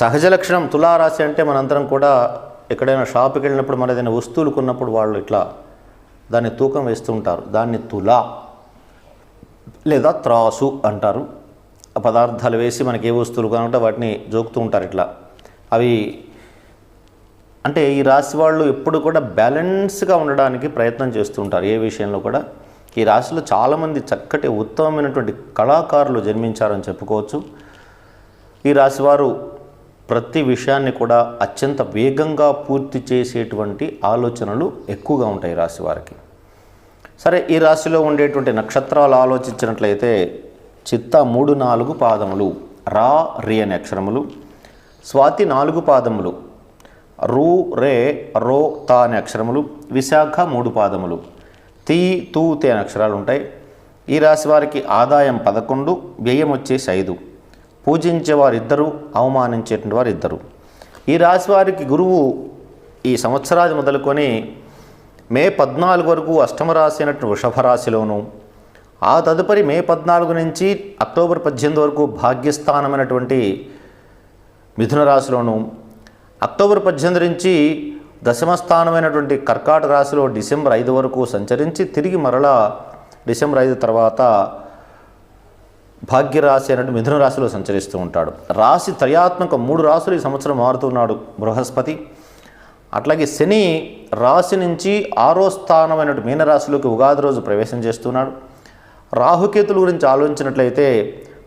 సహజ లక్షణం తులారాశి అంటే మనందరం కూడా ఎక్కడైనా షాప్కి వెళ్ళినప్పుడు మన ఏదైనా వస్తువులు కొన్నప్పుడు వాళ్ళు ఇట్లా దాన్ని తూకం వేస్తూ ఉంటారు. దాన్ని తులా లేదా త్రాసు అంటారు. ఆ పదార్థాలు వేసి మనకి ఏ వస్తువులు కావాలంటే వాటిని జోకుతూ ఉంటారు. ఇట్లా అవి అంటే ఈ రాశి వాళ్ళు ఎప్పుడు కూడా బ్యాలెన్స్గా ఉండడానికి ప్రయత్నం చేస్తూ ఉంటారు. ఏ విషయంలో కూడా ఈ రాశిలో చాలామంది చక్కటి ఉత్తమమైనటువంటి కళాకారులు జన్మించారని చెప్పుకోవచ్చు. ఈ రాశివారు ప్రతి విషయాన్ని కూడా అత్యంత వేగంగా పూర్తి చేసేటువంటి ఆలోచనలు ఎక్కువగా ఉంటాయి రాశివారికి. సరే, ఈ రాశిలో ఉండేటువంటి నక్షత్రాలు ఆలోచించినట్లయితే చిత్త 3, 4 పాదములు, రా రి అనే అక్షరములు, స్వాతి 4 పాదములు, రు రే రో తా అనే అక్షరములు, విశాఖ 3 పాదములు, తీ తూ తే అనే అక్షరాలు ఉంటాయి. ఈ రాశి వారికి ఆదాయం 11, వ్యయం వచ్చేసి 5. పూజించేవారు 2, అవమానించేటువంటి వారు 2. ఈ రాశి వారికి గురువు ఈ సంవత్సరాది మొదలుకొని మే 14 వరకు అష్టమ రాశి అయినటువంటి వృషభ రాశిలోను, ఆ తదుపరి మే 14 నుంచి అక్టోబర్ 18 వరకు భాగ్యస్థానమైనటువంటి మిథున రాశిలోను, అక్టోబర్ 18 నుంచి దశమస్థానమైనటువంటి కర్కాటక రాశిలో డిసెంబర్ 5 వరకు సంచరించి తిరిగి మరలా డిసెంబర్ 5 తర్వాత భాగ్యరాశి అనేటువంటి మిథున రాశిలో సంచరిస్తూ ఉంటాడు. రాశి త్రయాత్మక 3 రాశులు ఈ సంవత్సరం మారుతున్నాడు బృహస్పతి. అట్లాగే శని రాశి నుంచి 6వ స్థానమైనటువంటి మీనరాశిలోకి ఉగాది రోజు ప్రవేశం చేస్తున్నాడు. రాహుకేతుల గురించి ఆలోచించినట్లయితే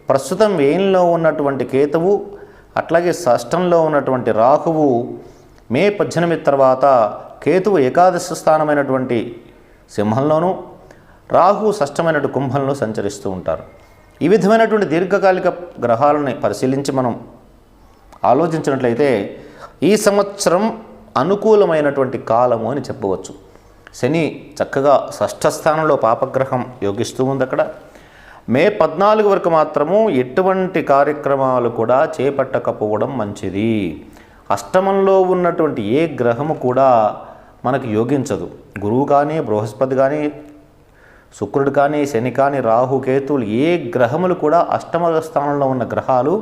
ప్రస్తుతం వ్యయంలో ఉన్నటువంటి కేతువు అట్లాగే షష్టంలో ఉన్నటువంటి రాహువు మే 18 తర్వాత కేతువు ఏకాదశ స్థానమైనటువంటి సింహంలోనూ, రాహు షష్టమైనటువంటి కుంభంలో సంచరిస్తూ ఉంటారు. ఈ విధమైనటువంటి దీర్ఘకాలిక గ్రహాలని పరిశీలించి మనం ఆలోచించినట్లయితే ఈ సంవత్సరం అనుకూలమైనటువంటి కాలము అని చెప్పవచ్చు. శని చక్కగా షష్ఠ స్థానంలో పాపగ్రహం యోగిస్తూ ఉంది. అక్కడ మే 14 వరకు మాత్రము ఎటువంటి కార్యక్రమాలు కూడా చేపట్టకపోవడం మంచిది. అష్టమంలో ఉన్నటువంటి ఏ గ్రహము కూడా మనకు యోగించదు. గురువు కానీ, బృహస్పతి కానీ, శుక్రుడు కానీ, శని కానీ, రాహు కేతువులు ఏ గ్రహములు కూడా అష్టమ స్థానంలో ఉన్న గ్రహాలు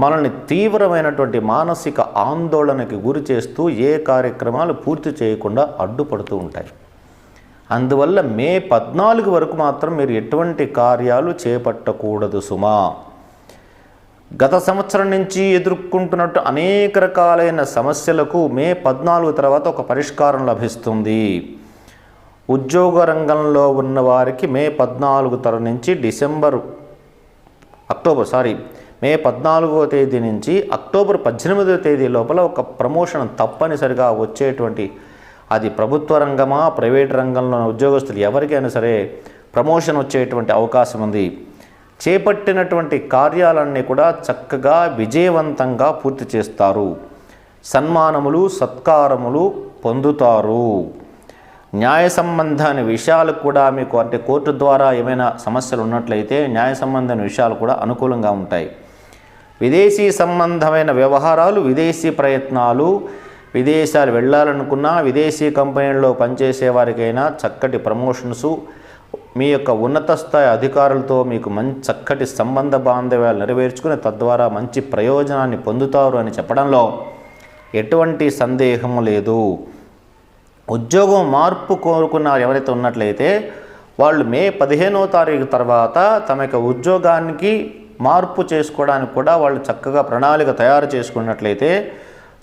మనల్ని తీవ్రమైనటువంటి మానసిక ఆందోళనకి గురి చేస్తూ ఏ కార్యక్రమాలు పూర్తి చేయకుండా అడ్డుపడుతూ ఉంటాయి. అందువల్ల మే 14 వరకు మాత్రం మీరు ఎటువంటి కార్యాలు చేపట్టకూడదు సుమా. గత సంవత్సరం నుంచి ఎదుర్కొంటున్నట్టు అనేక రకాలైన సమస్యలకు మే 14 తర్వాత ఒక పరిష్కారం లభిస్తుంది. ఉద్యోగ రంగంలో ఉన్న వారికి మే 14 నుంచి మే 14వ తేదీ నుంచి అక్టోబర్ 18వ తేదీ లోపల ఒక ప్రమోషన్ తప్పనిసరిగా వచ్చేటువంటి, అది ప్రభుత్వ రంగమా ప్రైవేట్ రంగంలో ఉద్యోగస్తులు ఎవరికైనా సరే ప్రమోషన్ వచ్చేటువంటి అవకాశం ఉంది. చేపట్టినటువంటి కార్యాలన్నీ కూడా చక్కగా విజయవంతంగా పూర్తి చేస్తారు. సన్మానములు సత్కారములు పొందుతారు. న్యాయ సంబంధమైన విషయాలు కూడా మీకు అంటే కోర్టు ద్వారా ఏమైనా సమస్యలు ఉన్నట్లయితే న్యాయ సంబంధమైన విషయాలు కూడా అనుకూలంగా ఉంటాయి. విదేశీ సంబంధమైన వ్యవహారాలు, విదేశీ ప్రయత్నాలు, విదేశాలు వెళ్ళాలనుకున్నా, విదేశీ కంపెనీల్లో పనిచేసే వారికైనా చక్కటి ప్రమోషన్సు, మీ యొక్క ఉన్నత స్థాయి అధికారులతో మీకు చక్కటి సంబంధ బాంధవ్యాలు నెరవేర్చుకుని తద్వారా మంచి ప్రయోజనాన్ని పొందుతారు అని చెప్పడంలో ఎటువంటి సందేహము లేదు. ఉద్యోగం మార్పు కోరుకున్న ఎవరైతే ఉన్నట్లయితే వాళ్ళు మే 15వ తారీఖు తర్వాత తమ యొక్క ఉద్యోగానికి మార్పు చేసుకోవడానికి కూడా వాళ్ళు చక్కగా ప్రణాళిక తయారు చేసుకున్నట్లయితే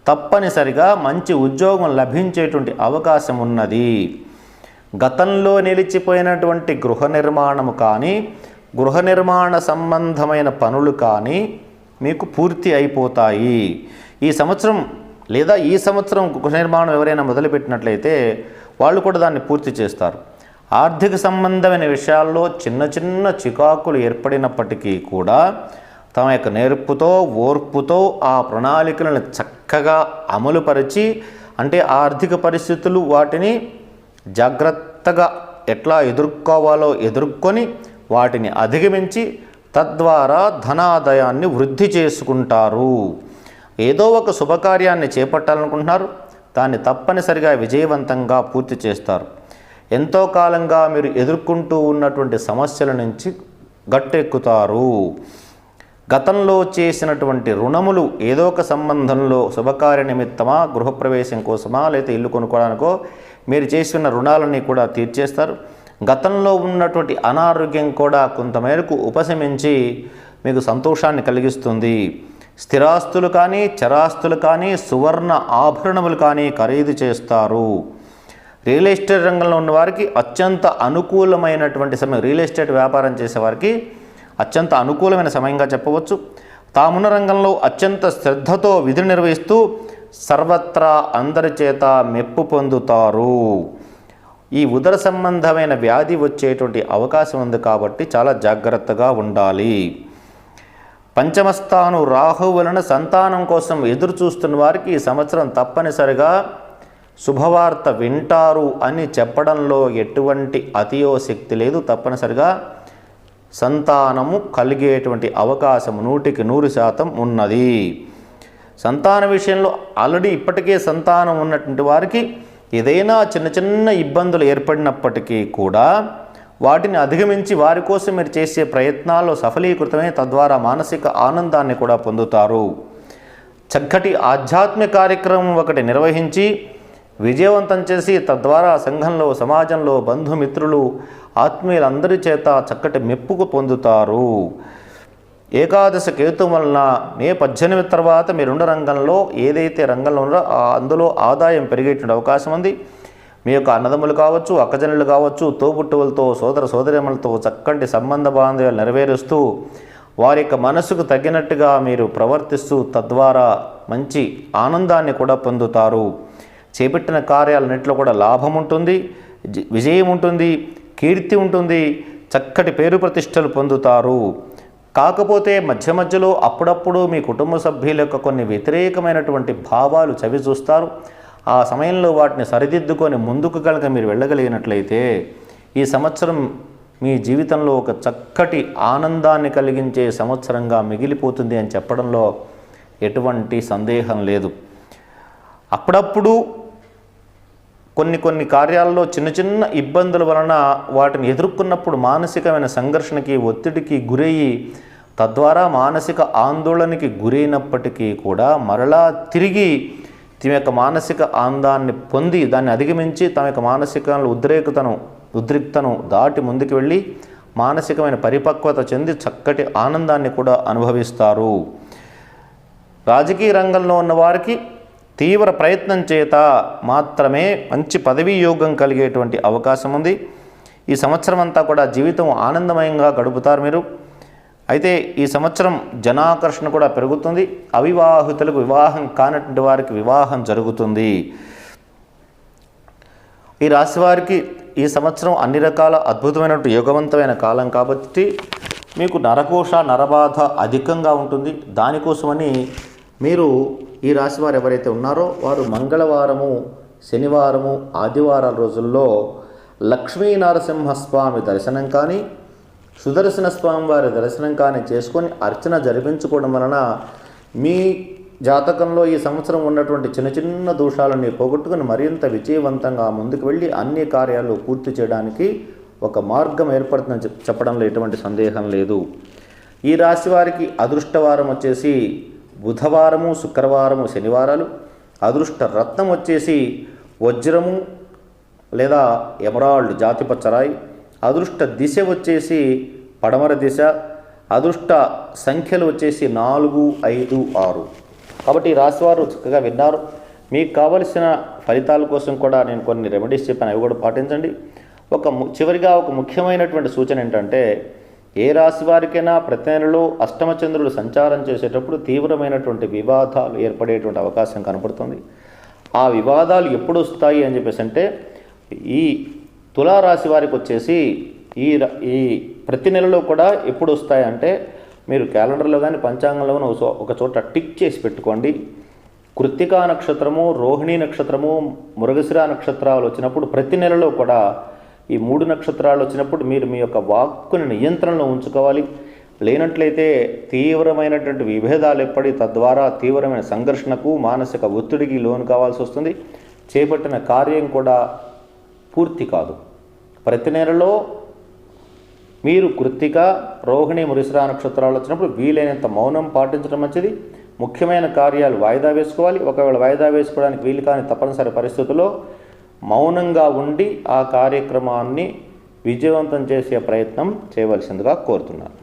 తప్పనిసరిగా మంచి ఉద్యోగం లభించేటువంటి అవకాశం ఉన్నది. గతంలో నిలిచిపోయినటువంటి గృహ నిర్మాణము కానీ, గృహ నిర్మాణ సంబంధమైన పనులు కానీ మీకు పూర్తి అయిపోతాయి. ఈ సంవత్సరం గృహ నిర్మాణం ఎవరైనా మొదలుపెట్టినట్లయితే వాళ్ళు కూడా దాన్ని పూర్తి చేస్తారు. ఆర్థిక సంబంధమైన విషయాల్లో చిన్న చిన్న చికాకులు ఏర్పడినప్పటికీ కూడా తమ యొక్క నేర్పుతో ఓర్పుతో ఆ ప్రణాళికలను చక్కగా అమలుపరిచి, అంటే ఆర్థిక పరిస్థితులు వాటిని జాగ్రత్తగా ఎట్లా ఎదుర్కోవాలో ఎదుర్కొని వాటిని అధిగమించి తద్వారా ధనాదాయాన్ని వృద్ధి చేసుకుంటారు. ఏదో ఒక శుభకార్యాన్ని చేపట్టాలనుకుంటున్నారు, దాన్ని తప్పనిసరిగా విజయవంతంగా పూర్తి చేస్తారు. ఎంతో కాలంగా మీరు ఎదుర్కొంటూ ఉన్నటువంటి సమస్యల నుంచి గట్టెక్కుతారు. గతంలో చేసినటువంటి రుణములు ఏదో ఒక సంబంధంలో శుభకార్య నిమిత్తమా, గృహప్రవేశం కోసమా, లేదా ఇల్లు కొనుక్కోవడానికో మీరు చేసిన రుణాలన్నీ కూడా తీర్చేస్తారు. గతంలో ఉన్నటువంటి అనారోగ్యం కూడా కొంతమేరకు ఉపశమించి మీకు సంతోషాన్ని కలిగిస్తుంది. స్థిరాస్తులు కానీ, చరాస్తులు కానీ, సువర్ణ ఆభరణములు కానీ ఖరీదు చేస్తారు. రియల్ ఎస్టేట్ రంగంలో ఉన్న వారికి అత్యంత అనుకూలమైనటువంటి సమయం. రియల్ ఎస్టేట్ వ్యాపారం చేసేవారికి అత్యంత అనుకూలమైన సమయంగా చెప్పవచ్చు. తామున్న రంగంలో అత్యంత శ్రద్ధతో విధులు నిర్వహిస్తూ సర్వత్రా అందరి చేత మెప్పు పొందుతారు. ఈ ఉదర సంబంధమైన వ్యాధి వచ్చేటువంటి అవకాశం ఉంది కాబట్టి చాలా జాగ్రత్తగా ఉండాలి. పంచమస్థాను రాహు వలన సంతానం కోసం ఎదురు చూస్తున్న వారికి ఈ సంవత్సరం తప్పనిసరిగా శుభవార్త వింటారు అని చెప్పడంలో ఎటువంటి అతియోశక్తి లేదు. తప్పనిసరిగా సంతానము కలిగేటువంటి అవకాశం 100% ఉన్నది. సంతాన విషయంలో ఆల్రెడీ ఇప్పటికే సంతానం ఉన్నటువంటి వారికి ఏదైనా చిన్న చిన్న ఇబ్బందులు ఏర్పడినప్పటికీ కూడా వాటిని అధిగమించి వారి కోసం మీరు చేసే ప్రయత్నాల్లో సఫలీకృతమే, తద్వారా మానసిక ఆనందాన్ని కూడా పొందుతారు. చక్కటి ఆధ్యాత్మిక కార్యక్రమం ఒకటి నిర్వహించి విజయవంతం చేసి తద్వారా సంఘంలో, సమాజంలో, బంధుమిత్రులు, ఆత్మీయులందరి చేత చక్కటి మెప్పుకు పొందుతారు. ఏకాదశ కేతు వలన మే 18 తర్వాత మీరున్న రంగంలో ఏదైతే రంగంలో ఉన్నారో అందులో ఆదాయం పెరిగేటువంటి అవకాశం ఉంది. మీ యొక్క అన్నదమ్ములు కావచ్చు, అక్కజనులు కావచ్చు, తోబుట్టువులతో, సోదర సోదరీమణులతో చక్కటి సంబంధ బాంధవ్యాలు నెరవేరుస్తూ వారి యొక్క మనసుకు తగినట్టుగా మీరు ప్రవర్తిస్తూ తద్వారా మంచి ఆనందాన్ని కూడా పొందుతారు. చేపట్టిన కార్యాలన్నింటిలో కూడా లాభం ఉంటుంది, విజయం ఉంటుంది, కీర్తి ఉంటుంది, చక్కటి పేరు ప్రతిష్టలు పొందుతారు. కాకపోతే మధ్య మధ్యలో అప్పుడప్పుడు మీ కుటుంబ సభ్యుల యొక్క కొన్ని వ్యతిరేకమైనటువంటి భావాలు చవి చూస్తారు. ఆ సమయంలో వాటిని సరిదిద్దుకొని ముందుకు కనుక మీరు వెళ్ళగలిగినట్లయితే ఈ సంవత్సరం మీ జీవితంలో ఒక చక్కటి ఆనందాన్ని కలిగించే సంవత్సరంగా మిగిలిపోతుంది అని చెప్పడంలో ఎటువంటి సందేహం లేదు. అప్పుడప్పుడు కొన్ని కార్యాలలో చిన్న చిన్న ఇబ్బందుల వలన వాటిని ఎదుర్కొన్నప్పుడు మానసికమైన సంఘర్షణకి, ఒత్తిడికి గురయ్యి తద్వారా మానసిక ఆందోళనకి గురైనప్పటికీ కూడా మరలా తిరిగి తమ యొక్క మానసిక ఆనందాన్ని పొంది దాన్ని అధిగమించి తమ యొక్క మానసిక ఉద్రిక్తను దాటి ముందుకు వెళ్ళి మానసికమైన పరిపక్వత చెంది చక్కటి ఆనందాన్ని కూడా అనుభవిస్తారు. రాజకీయ రంగంలో ఉన్న వారికి తీవ్ర ప్రయత్నం చేత మాత్రమే మంచి పదవీ యోగం కలిగేటువంటి అవకాశం ఉంది. ఈ సంవత్సరం అంతా కూడా జీవితం ఆనందమయంగా గడుపుతారు మీరు. అయితే ఈ సంవత్సరం జనాకర్షణ కూడా పెరుగుతుంది. అవివాహితులకు వివాహం కానటువంటి వారికి వివాహం జరుగుతుంది. ఈ రాశి వారికి ఈ సంవత్సరం అన్ని రకాల అద్భుతమైనటువంటి యోగవంతమైన కాలం కాబట్టి మీకు నరకోశ, నరబాధ అధికంగా ఉంటుంది. దానికోసమని మీరు ఈ రాశి వారు ఎవరైతే ఉన్నారో వారు మంగళవారము, శనివారము, ఆదివారాల రోజుల్లో లక్ష్మీనరసింహస్వామి దర్శనం కానీ, సుదర్శన స్వామి వారి దర్శనం కానీ చేసుకొని అర్చన జరిపించుకోవడం వలన మీ జాతకంలో ఈ సంవత్సరం ఉన్నటువంటి చిన్న చిన్న దోషాలని పోగొట్టుకుని మరింత విజయవంతంగా ముందుకు వెళ్ళి అన్ని కార్యాలు పూర్తి చేయడానికి ఒక మార్గం ఏర్పడుతుందని చెప్పడంలో ఎటువంటి సందేహం లేదు. ఈ రాశి వారికి అదృష్టవారం వచ్చేసి బుధవారము, శుక్రవారము, శనివారాలు. అదృష్ట రత్నం వచ్చేసి వజ్రము లేదా ఎమరాల్డ్ జాతిపచ్చరాయి. అదృష్ట దిశ వచ్చేసి పడమర దిశ. అదృష్ట సంఖ్యలు వచ్చేసి 4, 5, 6. కాబట్టి ఈ రాశివారు చక్కగా విన్నారు. మీకు కావలసిన ఫలితాల కోసం కూడా నేను కొన్ని రెమెడీస్ చెప్పాను, అవి కూడా పాటించండి. చివరిగా ఒక ముఖ్యమైనటువంటి సూచన ఏంటంటే ఏ రాశి వారికైనా ప్రతి నెలలో అష్టమచంద్రుడు సంచారం చేసేటప్పుడు తీవ్రమైనటువంటి వివాదాలు ఏర్పడేటువంటి అవకాశం కనపడుతుంది. ఆ వివాదాలు ఎప్పుడు వస్తాయి అని చెప్పేసి అంటే ఈ తులారాశి వారికి వచ్చేసి ఈ ప్రతి నెలలో కూడా ఎప్పుడు వస్తాయంటే మీరు క్యాలెండర్లో కానీ పంచాంగంలో కానీ ఒక చోట టిక్ చేసి పెట్టుకోండి. కృత్తికా నక్షత్రము, రోహిణీ నక్షత్రము, మృగశిర నక్షత్రాలు వచ్చినప్పుడు ప్రతి నెలలో కూడా ఈ 3 నక్షత్రాలు వచ్చినప్పుడు మీరు మీ యొక్క వాక్కుని నియంత్రణలో ఉంచుకోవాలి. లేనట్లయితే తీవ్రమైనటువంటి విభేదాలు ఏర్పడి తద్వారా తీవ్రమైన సంఘర్షణకు, మానసిక ఒత్తిడికి లోను కావాల్సి వస్తుంది. చేపట్టిన కార్యం కూడా పూర్తి కాదు. ప్రతి నెలలో మీరు కృత్తిక, రోహిణి, మృగశిర నక్షత్రాలు వచ్చినప్పుడు వీలైనంత మౌనం పాటించడం మంచిది. ముఖ్యమైన కార్యాలు వాయిదా వేసుకోవాలి. ఒకవేళ వాయిదా వేసుకోవడానికి వీలు కాని తప్పనిసరి పరిస్థితుల్లో మౌనంగా ఉండి ఆ కార్యక్రమాన్ని విజయవంతం చేసే ప్రయత్నం చేయవలసిందిగా కోరుతున్నాను.